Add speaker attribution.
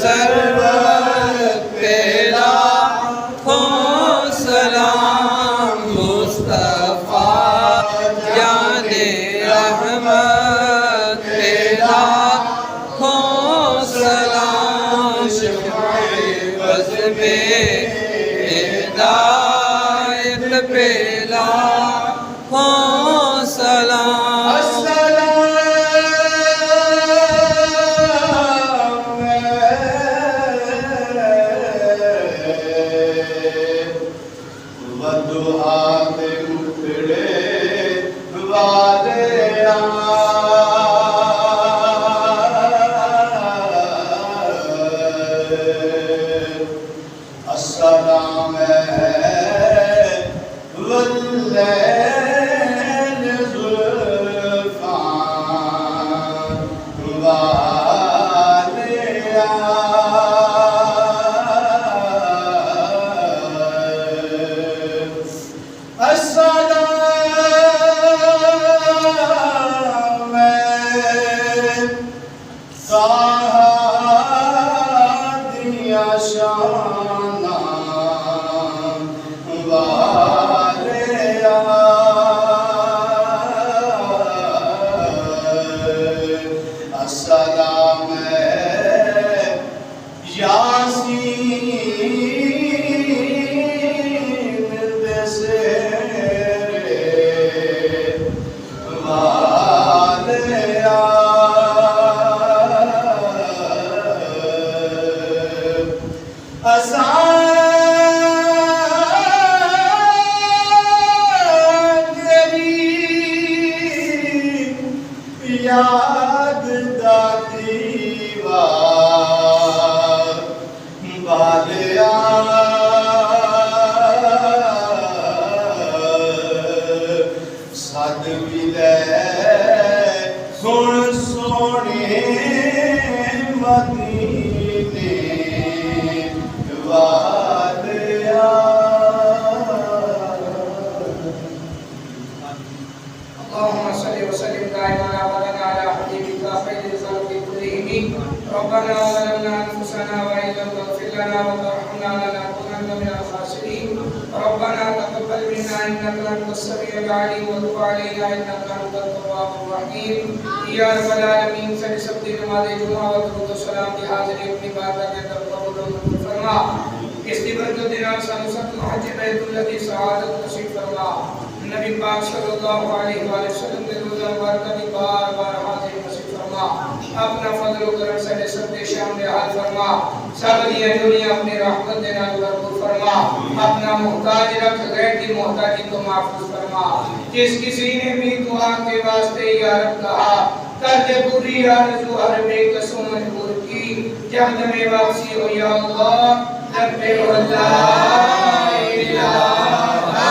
Speaker 1: सरवत पे लाखों सलाम मुस्तफा जाने रहमत पे लाखों सलाम शफ़ाए बज़ में हिदायत पे लाखों सलाम।
Speaker 2: अस्सलाम वल्लैल ज़ुल्फ़ान वालिया अस्सलाम सादिया शाना वालिया अस्सलाम यासीन दसेरे वालिया याद दाती वालिया सद विले सुन सोने मदीने वालिया।
Speaker 3: اللهم صل وسلم دائما ابدا على حبيبك خير الخلق كلهم. ربنا ظلمنا انفسنا وان لم تغفر لنا وترحمنا لنكونن من الخاسرين. ربنا تقبل منا انك انت السميع العليم وتب علينا انك انت التواب الرحيم. يا رب العالمين صل سبحان نماز جمعہ و درود و سلام کی حاضری اپنی بارگاہ کے اندر قبول و منظور فرما. اس کی برکت کے نام سے سب حج بیت اللہ کی سعادت نصیب فرما. नबी पाक सल्लल्लाहु अलैहि वसल्लम के रोज़ा मुबारक की बार-बार हाजिर नसीब फरमा. अपना फजल व करम से सब के सामने हाल फरमा. सब ये दुनिया अपनी रहमत दे नाल भरपूर फरमा. अपना मोहताज रख गैर की मोहताजी को महफूज फरमा. जिस किसी ने भी दुआ के वास्ते या रब कहा कर दे पूरी आरज़ू हर बेकसों मजबूर की. जब में वापसी हो या अल्लाह रब्बे ला इलाहा